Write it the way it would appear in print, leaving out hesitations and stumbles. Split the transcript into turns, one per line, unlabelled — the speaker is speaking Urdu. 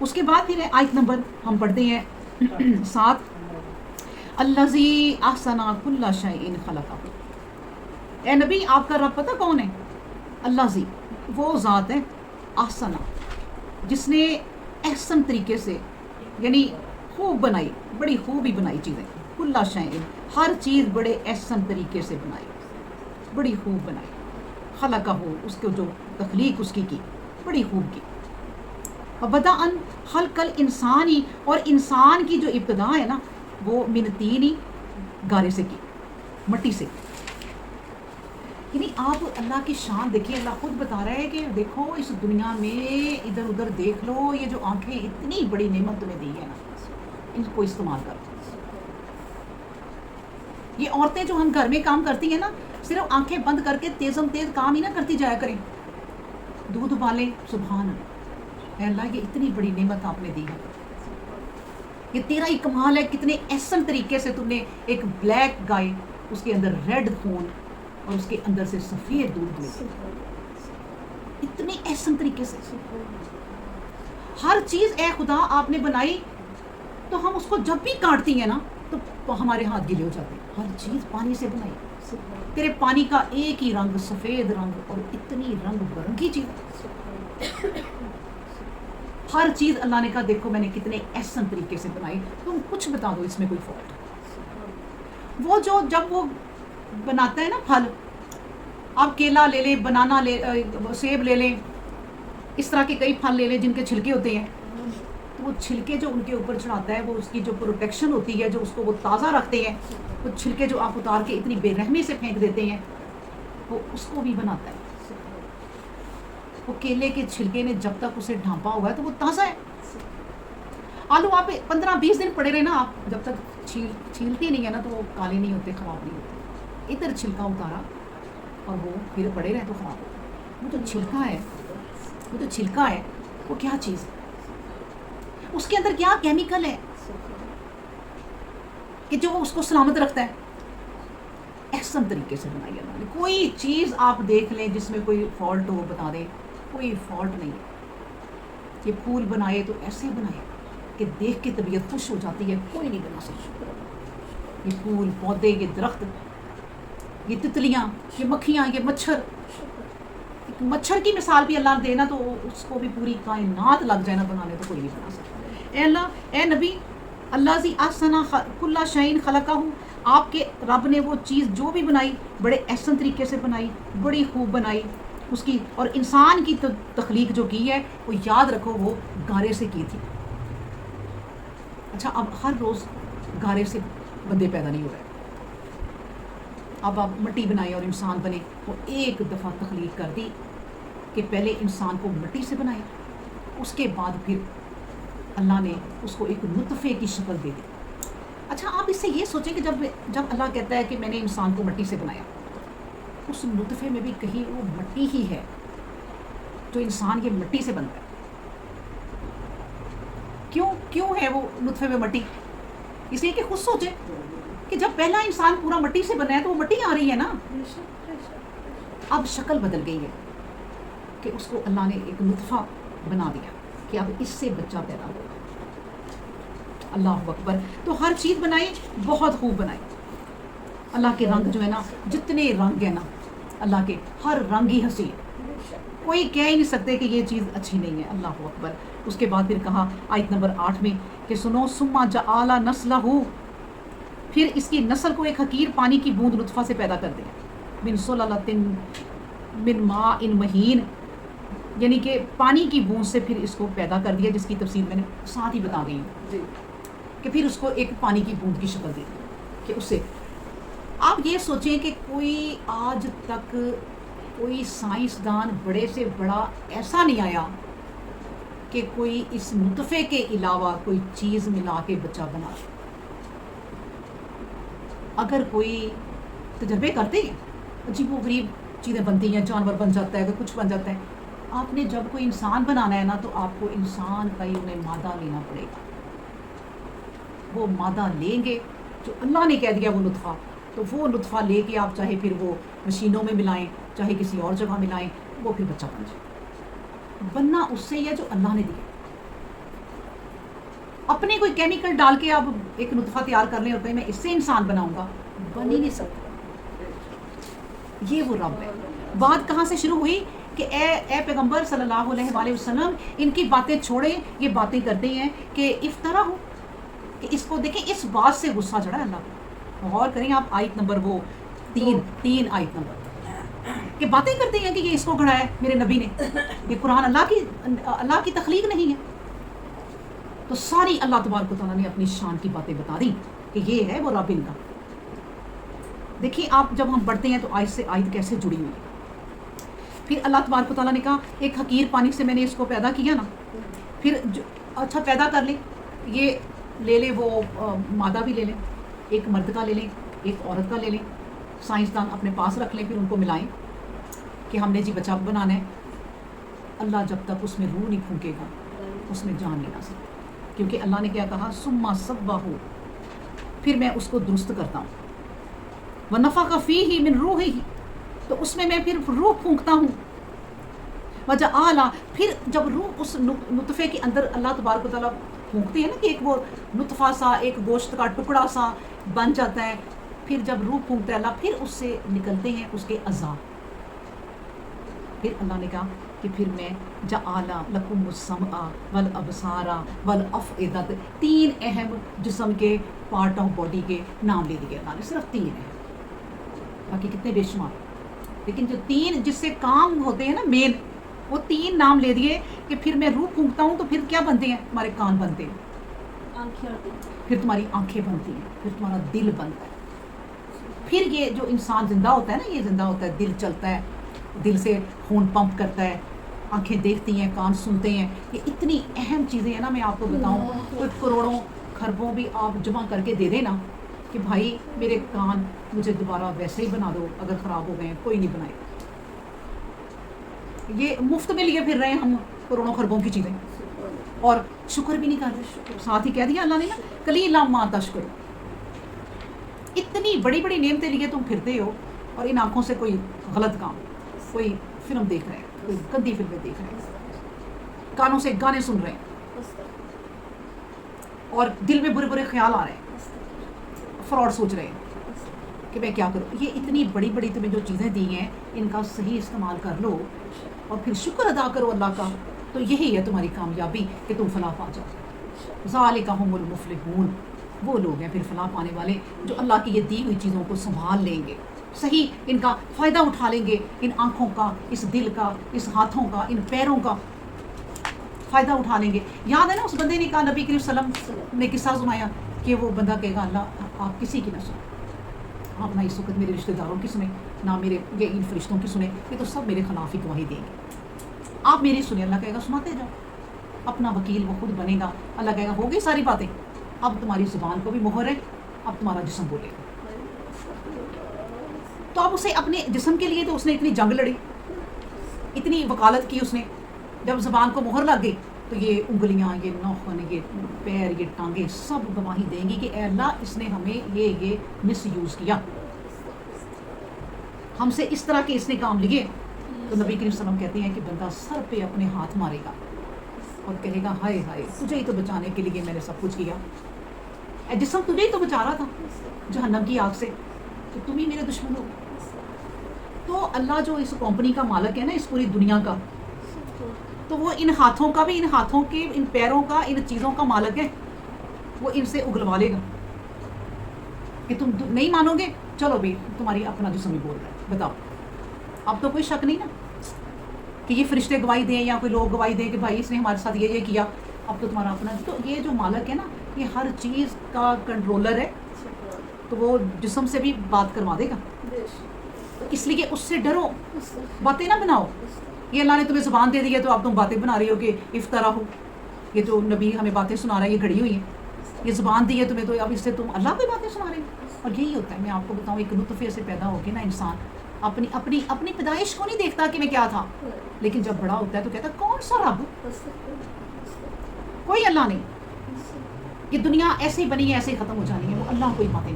اس کے بعد پھر آیت نمبر ہم پڑھتے ہیں 7، الذی احسن کل شیء خلقہ۔ اے نبی آپ کا رب پتہ کون ہے؟ الذی، وہ ذات ہے، احسن، جس نے احسن طریقے سے یعنی خوب بنائی، بڑی خوبی بنائی چیزیں، کل شیء، ہر چیز بڑے احسن طریقے سے بنائی، بڑی خوب بنائی، خلقہ، اس کو جو تخلیق اس کی بڑی خوب کی، بدأ خلق الانسانی، اور انسان کی جو ابتدا ہے نا وہ من طین، گارے سے کی، مٹی سے۔ یعنی آپ اللہ کی شان دیکھیے، اللہ خود بتا رہا ہے کہ دیکھو اس دنیا میں ادھر ادھر دیکھ لو، یہ جو آنکھیں اتنی بڑی نعمت تمہیں دی ہے نا، ان کو استعمال کرو۔ یہ عورتیں جو ہم گھر میں کام کرتی ہیں نا، صرف آنکھیں بند کر کے تیزم تیز کام ہی نہ کرتی جایا کریں، دودھ ابالیں، سبحان اللہ، اے اللہ یہ اتنی بڑی نعمت آپ نے دی ہے، یہ تیرا ہی کمال ہے، کتنے احسن طریقے سے تم نے ایک بلیک گائے، اس کے اندر ریڈ خون اور اس کے اندر سے سفید دودھ لے، اتنی احسن طریقے سے ہر چیز اے خدا آپ نے بنائی، تو ہم اس کو جب بھی کاٹتی ہیں نا تو ہمارے ہاتھ گیلے ہو جاتے ہیں۔ ہر چیز پانی سے بنائی، تیرے پانی کا ایک ہی رنگ، سفید رنگ، اور اتنی رنگ برنگی چیز، ہر چیز اللہ نے کہا دیکھو میں نے کتنے احسن طریقے سے بنائی، تم کچھ بتا دو اس میں کوئی فالٹ۔ وہ جو جب وہ بناتا ہے نا پھل، آپ کیلا لے لیں، بنانا لے، سیب لے لیں، اس طرح کے کئی پھل لے لیں جن کے چھلکے ہوتے ہیں، تو وہ چھلکے جو ان کے اوپر چڑھاتا ہے، وہ اس کی جو پروٹیکشن ہوتی ہے، جو اس کو وہ تازہ رکھتے ہیں، وہ چھلکے جو آپ اتار کے اتنی بے رحمی سے پھینک دیتے ہیں، وہ اس کو بھی بناتا ہے۔ وہ کیلے کے چھلکے نے جب تک اسے ڈھانپا ہوا ہے تو وہ تازہ ہے۔ آلو آپ 15-20 دن پڑے رہے نا، آپ جب تک چھیلتے نہیں ہے نا تو وہ کالے نہیں ہوتے، خراب نہیں ہوتے۔ ادھر چھلکا اتارا اور وہ پھر پڑے رہے تو خراب ہوتے۔ وہ جو چھلکا ہے، وہ جو چھلکا ہے وہ کیا چیز ہے، اس کے اندر کیا کیمیکل ہے کہ جو اس کو سلامت رکھتا ہے۔ احسن طریقے سے بنائی اللہ نے، کوئی چیز آپ دیکھ لیں جس میں کوئی فالٹ ہو بتا دیں، کوئی فالٹ نہیں ہے۔ یہ پھول بنائے تو ایسے بنائے کہ دیکھ کے طبیعت خوش ہو جاتی ہے، کوئی نہیں بنا سکتا۔ یہ پھول، پودے، یہ درخت، یہ تتلیاں، یہ مکھیاں، یہ مچھر، مچھر کی مثال بھی اللہ دے نا تو اس کو بھی پوری کائنات لگ جائے نا بنانے تو کوئی نہیں بنا سکتا۔ اے اللہ، اے نبی، اللہ زی احسن کل شیء خلقہ، آپ کے رب نے وہ چیز جو بھی بنائی بڑے احسن طریقے سے بنائی، بڑی خوب بنائی اس کی، اور انسان کی تخلیق جو کی ہے وہ یاد رکھو وہ گارے سے کی تھی۔ اچھا اب ہر روز گارے سے بندے پیدا نہیں ہو رہے، اب آپ مٹی بنائے اور انسان بنے، وہ ایک دفعہ تخلیق کر دی کہ پہلے انسان کو مٹی سے بنائے، اس کے بعد پھر اللہ نے اس کو ایک نطفے کی شکل دے دی۔ اچھا آپ اس سے یہ سوچیں کہ جب اللہ کہتا ہے کہ میں نے انسان کو مٹی سے بنایا، اس نطفے میں بھی کہیں وہ مٹی ہی ہے جو انسان یہ مٹی سے بنتا ہے۔ کیوں ہے وہ نطفے میں مٹی؟ اس لیے کہ خود سوچیں کہ جب پہلا انسان پورا مٹی سے بنا ہے تو وہ مٹی آ رہی ہے نا، اب شکل بدل گئی ہے کہ اس کو اللہ نے ایک نطفہ بنا دیا کہ اب اس سے بچہ پیدا ہوگا۔ اللہ اکبر۔ تو ہر چیز بنائی، بہت خوب بنائی۔ اللہ کے رنگ جو ہے نا، جتنے رنگ ہیں نا اللہ کے، ہر رنگ ہی حسین، کوئی کہہ ہی نہیں سکتے کہ یہ چیز اچھی نہیں ہے۔ اللہ اکبر۔ اس کے بعد پھر کہا آیت نمبر 8 میں کہ سنو، ثم جعل نسلہ، پھر اس کی نسل کو ایک حقیر پانی کی بوند نطفہ سے پیدا کر دیا، من سلالۃ من ماء مہین، یعنی کہ پانی کی بوند سے پھر اس کو پیدا کر دیا، جس کی تفصیل میں نے ساتھ ہی بتا دی ہے کہ پھر اس کو ایک پانی کی بوند کی شکل دے دی کہ اس سے آپ یہ سوچیں کہ کوئی آج تک کوئی سائنسدان بڑے سے بڑا ایسا نہیں آیا کہ کوئی اس نطفے کے علاوہ کوئی چیز ملا کے بچہ بنا۔ اگر کوئی تجربے کرتے ہیں عجیب و غریب چیزیں بنتی ہیں، جانور بن جاتا ہے، اگر کچھ بن جاتا ہے، آپ نے جب کوئی انسان بنانا ہے نا تو آپ کو انسان کا ہی انہیں مادہ لینا پڑے گا۔ وہ مادہ لیں گے جو اللہ نے کہہ دیا وہ نطفہ، تو وہ نطفہ لے کے آپ چاہے پھر وہ مشینوں میں ملائیں، چاہے کسی اور جگہ ملائیں، وہ پھر بچہ بن جائے۔ بننا اس سے ہی ہے جو اللہ نے دیا۔ اپنے کوئی کیمیکل ڈال کے آپ ایک نطفہ تیار کر لیں اور کہیں میں اس سے انسان بناؤں گا، بن ہی نہیں سکتا. یہ وہ رب ہے. بات کہاں سے شروع ہوئی کہ اے پیغمبر صلی اللہ علیہ وآلہ وسلم ان کی باتیں چھوڑیں، یہ باتیں کرتے ہیں کہ افطرا ہو، کہ اس کو دیکھیں اس بات سے غصہ چڑھا ہے اللہ کو. غور کریں آپ آیت نمبر وہ تین آیت نمبر، کہ باتیں کرتے ہیں کہ یہ اس کو گھڑا ہے میرے نبی نے، یہ قرآن اللہ کی تخلیق نہیں ہے. تو ساری اللہ تبارک و تعالیٰ نے اپنی شان کی باتیں بتا دی کہ یہ ہے وہ رب ان کا. دیکھیں آپ جب ہم پڑھتے ہیں تو آیت سے آیت کیسے جڑی ہوئی ہے. پھر اللہ تبارک و تعالیٰ نے کہا ایک حقیر پانی سے میں نے اس کو پیدا کیا نا، پھر اچھا پیدا کر لیں، یہ لے لیں وہ مادہ بھی لے لیں، ایک مرد کا لے لیں ایک عورت کا لے لیں، سائنسدان اپنے پاس رکھ لیں، پھر ان کو ملائیں کہ ہم نے جی بچہ بنانا ہے. اللہ جب تک اس میں روح نہیں پھونکے گا اس میں جان نہیں لا سکتا، کیونکہ اللہ نے کیا کہا ثم صبہ، پھر میں اس کو درست کرتا ہوں. ونفخ فیہ من روحہ، تو اس میں پھر روح پھونکتا ہوں. وجعل، پھر جب روح اس نطفے کے اندر اللہ تبارک و تعالیٰ پھونکتے ہیں نا کہ ایک وہ نطفہ سا ایک گوشت کا ٹکڑا سا بن جاتا ہے، پھر جب روح پھونکتا ہے اللہ پھر اس سے نکلتے ہیں اس کے اعضاء. پھر اللہ نے کہا کہ پھر میں جعل لکم السمع والابصار والافئدہ، 3 اہم جسم کے پارٹ آف باڈی کے نام لے دیے اللہ نے، صرف 3 ہیں، باقی کتنے بے شمار، لیکن جو 3 جس سے کام ہوتے ہیں نا مین، وہ 3 نام لے دیے کہ پھر میں روح پھونکتا ہوں تو پھر کیا بنتے ہیں، ہمارے کان بنتے ہیں، پھر تمہاری آنکھیں بنتی ہیں، پھر تمہارا دل بنتا ہے. پھر یہ جو انسان زندہ ہوتا ہے نا، یہ زندہ ہوتا ہے، دل چلتا ہے، دل سے خون پمپ کرتا ہے، آنکھیں دیکھتی ہیں، کان سنتے ہیں. یہ اتنی اہم چیزیں ہیں نا، میں آپ کو بتاؤں کوئی کروڑوں خربوں بھی آپ جمع کر کے دے دیں نا کہ بھائی میرے کان مجھے دوبارہ ویسے ہی بنا دو، اگر خراب ہو گئے کوئی نہیں بنائے. یہ مفت میں لیے پھر رہے ہیں ہم کروڑوں خربوں کی چیزیں اور شکر بھی نہیں کر رہے. ساتھ ہی کہہ دیا اللہ نے نا قلیلا ما تشکرون، اتنی بڑی بڑی نعمتیں لیے تم پھرتے ہو اور ان آنکھوں سے کوئی غلط کام، کوئی فلم دیکھ رہے ہیں، کوئی گندی فلمیں دیکھ رہے ہیں، کانوں سے گانے سن رہے ہیں اور دل میں برے برے خیال آ رہے ہیں، فراڈ سوچ رہے ہیں کہ میں کیا کروں. یہ اتنی بڑی بڑی تمہیں جو چیزیں دی ہیں ان کا صحیح استعمال کر لو اور پھر شکر ادا کرو اللہ کا، تو یہی ہے تمہاری کامیابی کہ تم فلاح پا جاؤ. ذالک هم المفلحون، وہ لوگ ہیں پھر فلاح پانے والے جو اللہ کی یہ دی ہوئی چیزوں کو سنبھال لیں گے، صحیح ان کا فائدہ اٹھا لیں گے، ان آنکھوں کا، اس دل کا، اس ہاتھوں کا، ان پیروں کا فائدہ اٹھا لیں گے. یاد ہے نا اس بندے نے کہا، نبی کریم صلی اللہ علیہ وسلم نے قصہ سنایا کہ وہ بندہ کہے گا اللہ آپ کسی کی نہ سنیں، آپ نہ اس وقت میرے رشتہ داروں کی سنیں، نہ میرے یہ ان فرشتوں کی سنیں، یہ تو سب میرے خلاف ہی گواہی دیں گے، آپ میری سنیں. اللہ کہے گا سناتے جاؤ، اپنا وکیل وہ خود بنے گا. اللہ کہے گا ہو گئی ساری باتیں، اب تمہاری زبان کو بھی مہر ہے، اب تمہارا جسم بولے گا. تو اب اسے اپنے جسم کے لیے تو اس نے اتنی جنگ لڑی، اتنی وکالت کی اس نے، جب زبان کو مہر لگ گئی تو یہ انگلیاں، یہ ناخن، یہ پیر، یہ ٹانگیں سب گواہی دیں گی کہ اے اللہ اس نے ہمیں یہ مس یوز کیا، ہم سے اس طرح کے اس نے کام لیے. تو نبی کریم صلی اللہ علیہ وسلم کہتے ہیں کہ بندہ سر پہ اپنے ہاتھ مارے گا اور کہے گا ہائے ہائے تجھے ہی تو بچانے کے لیے میں نے سب کچھ کیا، اے جسم تجھے ہی تو بچا رہا تھا جہنم کی آگ سے، تو تم ہی میرے دشمن ہو. تو اللہ جو اس کمپنی کا مالک ہے نا اس پوری دنیا کا، تو وہ ان ہاتھوں کا بھی، ان ہاتھوں کے، ان پیروں کا، ان چیزوں کا مالک ہے. وہ ان سے اگلوا لے گا کہ تم نہیں مانو گے، چلو بھی تمہاری اپنا جسم ہی بول رہا ہے، بتاؤ. اب تو کوئی شک نہیں نا کہ یہ فرشتے گواہی دیں یا کوئی لوگ گواہی دیں کہ بھائی اس نے ہمارے ساتھ یہ کیا، اب تو تمہارا اپنا. تو یہ جو مالک ہے نا یہ ہر چیز کا کنٹرولر ہے، تو وہ جسم سے بھی بات کروا دے گا. اس لیے اس سے ڈرو، باتیں نہ بناؤ. یہ اللہ نے تمہیں زبان دے دی ہے تو اب تم باتیں بنا رہی ہو کہ افطرا ہو. یہ تو نبی ہمیں باتیں سنا رہا ہے، یہ گھڑی ہوئی ہیں، یہ زبان دی ہے تمہیں تو اب اس سے تم اللہ کو باتیں سنا رہے ہو. اور یہی ہوتا ہے، میں آپ کو بتاؤں، ایک نطفے سے پیدا ہو کے نا انسان اپنی پیدائش کو نہیں دیکھتا کہ میں کیا تھا، لیکن جب بڑا ہوتا ہے تو کہتا ہے کون سا رب، کوئی اللہ نہیں، یہ دنیا ایسے ہی بنی ہے ایسے ہی ختم ہو جانی ہے. وہ اللہ کو ہی باتیں